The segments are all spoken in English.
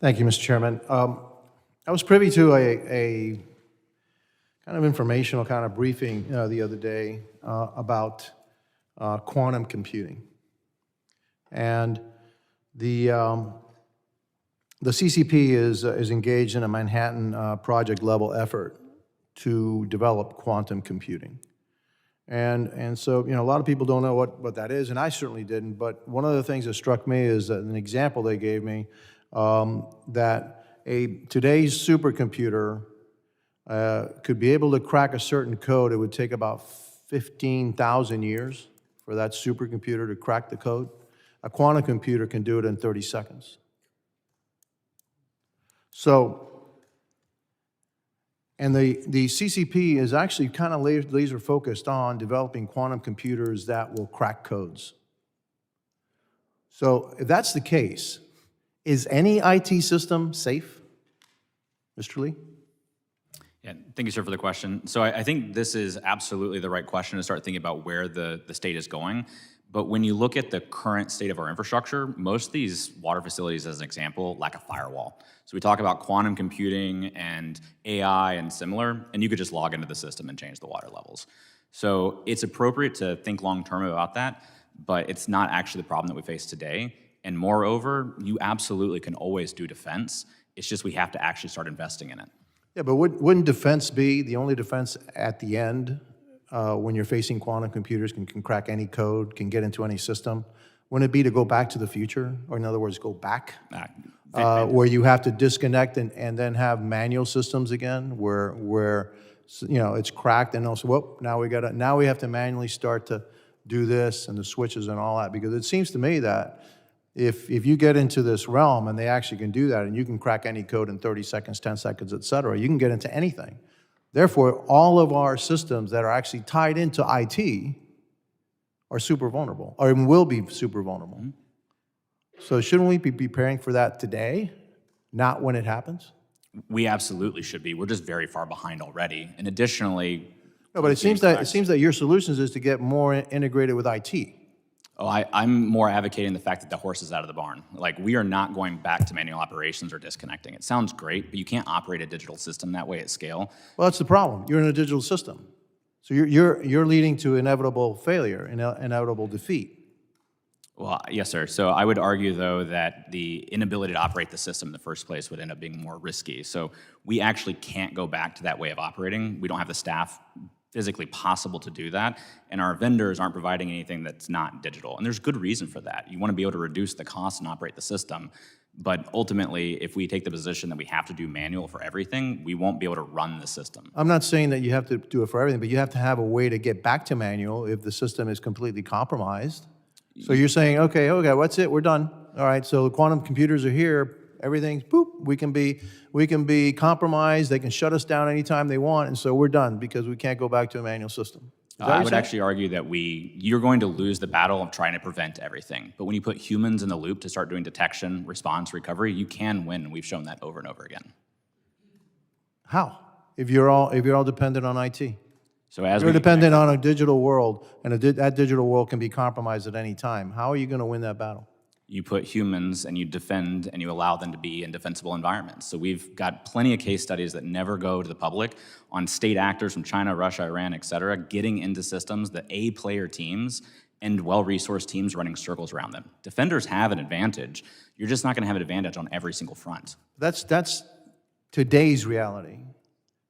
Thank you, Mr. Chairman. I was privy to a kind of informational kind of briefing the other day about quantum computing. And the CCP is engaged in a Manhattan project level effort to develop quantum computing. And so, a lot of people don't know what that is, and I certainly didn't, but one of the things that struck me is an example they gave me that today's supercomputer could be able to crack a certain code. It would take about 15,000 years for that supercomputer to crack the code. A quantum computer can do it in 30 seconds. So, and the CCP is actually kind of laser focused on developing quantum computers that will crack codes. So if that's the case, is any IT system safe? Mr. Lee? Yeah, thank you, sir, for the question. So I think this is absolutely the right question to start thinking about where the state is going. But when you look at the current state of our infrastructure, most of these water facilities, as an example, lack a firewall. So we talk about quantum computing and AI and similar, and you could just log into the system and change the water levels. So it's appropriate to think long-term about that, but it's not actually the problem that we face today. And moreover, you absolutely can always do defense. It's just we have to actually start investing in it. Yeah, but wouldn't defense be the only defense at the end when you're facing quantum computers, can crack any code, can get into any system? Wouldn't it be to go back to the future, or in other words, go back, where you have to disconnect and then have manual systems again, where it's cracked, and also, whoop, now we have to manually start to do this and the switches and all that, because it seems to me that if you get into this realm and they actually can do that, and you can crack any code in 30 seconds, 10 seconds, et cetera, you can get into anything. Therefore, all of our systems that are actually tied into IT are super vulnerable, or even will be super vulnerable. Mm-hmm. So shouldn't we be preparing for that today, not when it happens? We absolutely should be. We're just very far behind already. And additionally... No, but it seems that your solutions is to get more integrated with IT. Oh, I'm more advocating the fact that the horse is out of the barn. Like, we are not going back to manual operations or disconnecting. It sounds great, but you can't operate a digital system that way at scale. Well, that's the problem. You're in a digital system. So you're leading to inevitable failure, inevitable defeat. Well, yes, sir. So I would argue, though, that the inability to operate the system in the first place would end up being more risky. So we actually can't go back to that way of operating. We don't have the staff physically possible to do that, and our vendors aren't providing anything that's not digital. And there's good reason for that. You want to be able to reduce the cost and operate the system, but ultimately, if we take the position that we have to do manual for everything, we won't be able to run the system. I'm not saying that you have to do it for everything, but you have to have a way to get back to manual if the system is completely compromised. So you're saying, okay, that's it, we're done. All right, so the quantum computers are here, everything's boop, we can be compromised, they can shut us down anytime they want, and so we're done because we can't go back to a manual system. I would actually argue that you're going to lose the battle of trying to prevent everything. But when you put humans in the loop to start doing detection, response, recovery, you can win, and we've shown that over and over again. How? If you're all dependent on IT? So as you're dependent on a digital world, and that digital world can be compromised at any time. How are you going to win that battle? You put humans and you defend and you allow them to be in defensible environments. So we've got plenty of case studies that never go to the public on state actors from China, Russia, Iran, et cetera, getting into systems, the A-player teams and well-resourced teams running circles around them. Defenders have an advantage. You're just not going to have an advantage on every single front. That's today's reality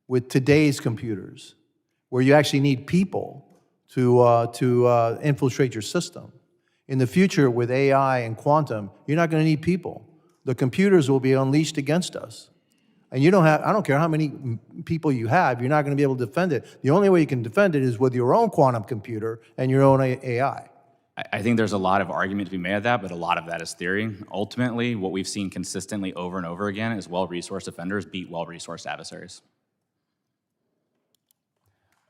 with today's computers, where you actually need people to infiltrate your system. In the future, with AI and quantum, you're not going to need people. The computers will be unleashed against us. And I don't care how many people you have, you're not going to be able to defend it. The only way you can defend it is with your own quantum computer and your own AI. I think there's a lot of argument to be made of that, but a lot of that is theory. Ultimately, what we've seen consistently over and over again is well-resourced defenders beat well-resourced adversaries.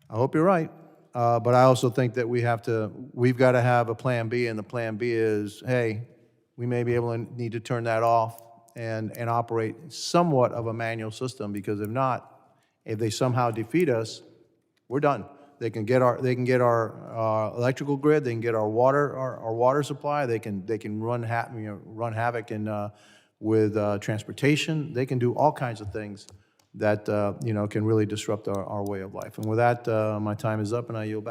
I hope you're right. But I also think that we've got to have a plan B, and the plan B is, hey, we may be able to need to turn that off and operate somewhat of a manual system, because if not, if they somehow defeat us, we're done. They can get our electrical grid, they can get our water supply, they can run havoc in with transportation. They can do all kinds of things that, can really disrupt our way of life. And with that, my time is up, and I yield back.